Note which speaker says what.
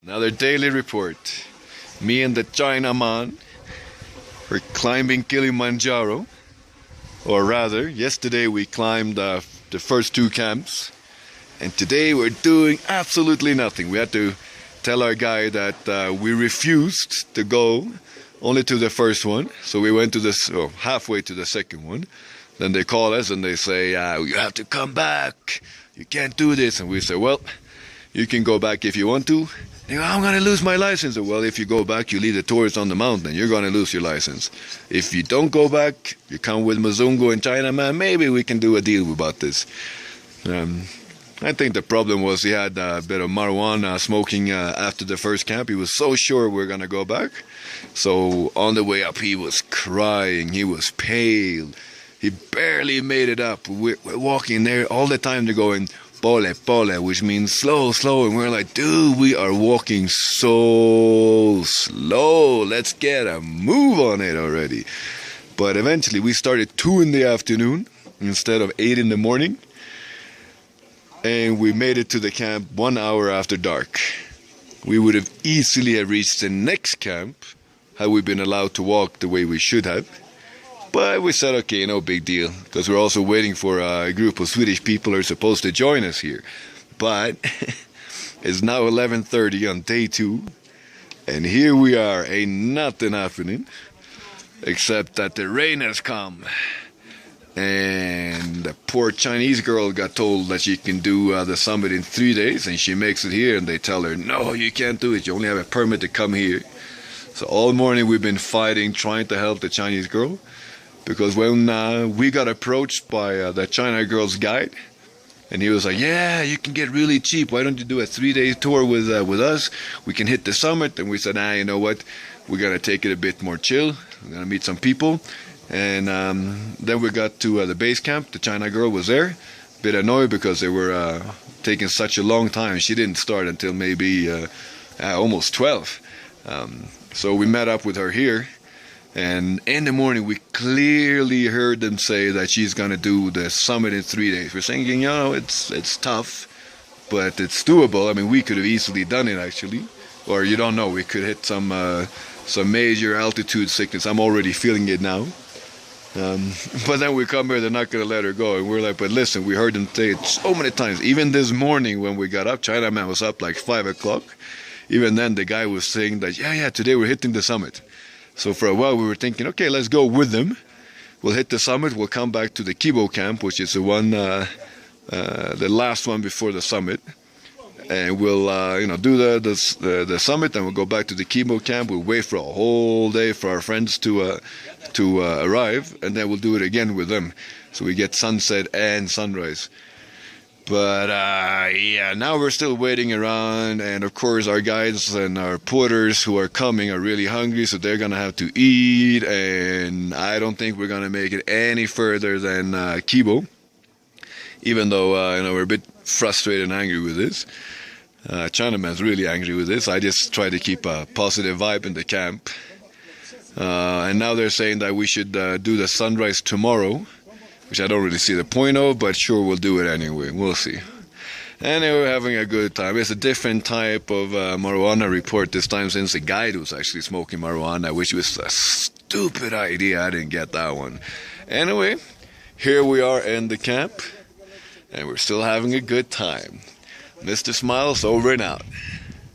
Speaker 1: Another daily report. Me and the Chinaman were climbing Kilimanjaro. Or rather, yesterday we climbed the first two camps. And today we're doing absolutely nothing. We had to tell our guy that we refused to go only to the first one. So we went to halfway to the second one. Then they call us and they say, you have to come back. You can't do this. And we say, well, you can go back if you want to. They go, I'm going to lose my license. Well, if you go back, you leave the tourists on the mountain. You're going to lose your license. If you don't go back, you come with Mzungu and Chinaman, maybe we can do a deal about this. I think the problem was he had a bit of marijuana smoking after the first camp. He was so sure we're going to go back. So on the way up, he was crying. He was pale. He barely made it up. We're walking there all the time. They're going, pole, pole, which means slow, slow. And we're like, dude, we are walking so slow. Let's get a move on it already. But eventually we started 2 in the afternoon instead of 8 in the morning. And we made it to the camp 1 hour after dark. We would have easily have reached the next camp had we been allowed to walk the way we should have. But we said, okay, no big deal, because we're also waiting for a group of Swedish people who are supposed to join us here. But it's now 11:30 on day 2, and here we are, ain't nothing happening, except that the rain has come. And the poor Chinese girl got told that she can do the summit in 3 days, and she makes it here, and they tell her, no, you can't do it, you only have a permit to come here. So all morning we've been fighting, trying to help the Chinese girl. Because when we got approached by the China girl's guide, and he was like, yeah, you can get really cheap. Why don't you do a 3-day tour with us? We can hit the summit. And we said, you know what? We're going to take it a bit more chill. We're going to meet some people. And then we got to the base camp. The China girl was there. A bit annoyed because they were taking such a long time. She didn't start until maybe almost 12. So we met up with her here. And in the morning, we clearly heard them say that she's going to do the summit in 3 days. We're thinking, it's tough, but it's doable. I mean, we could have easily done it, actually. Or you don't know, we could hit some major altitude sickness. I'm already feeling it now. But then we come here, they're not going to let her go. And we're like, but listen, we heard them say it so many times. Even this morning when we got up, Chinaman was up like 5 o'clock. Even then, the guy was saying that, yeah, today we're hitting the summit. So for a while we were thinking, okay, let's go with them. We'll hit the summit. We'll come back to the Kibo camp, which is the one, the last one before the summit, and we'll, do the summit. And we'll go back to the Kibo camp. We'll wait for a whole day for our friends to arrive, and then we'll do it again with them. So we get sunset and sunrise. But now we're still waiting around, and of course our guides and our porters who are coming are really hungry, so they're gonna have to eat, and I don't think we're gonna make it any further than Kibo, even though we're a bit frustrated and angry with this. Chinaman's really angry with this. I just try to keep a positive vibe in the camp, and now they're saying that we should do the sunrise tomorrow, which I don't really see the point of, but sure, we'll do it anyway. We'll see. Anyway, we're having a good time. It's a different type of marijuana report this time, since the guide was actually smoking marijuana, which was a stupid idea. I didn't get that one. Anyway, here we are in the camp, and we're still having a good time. Mr. Smiles, over and out.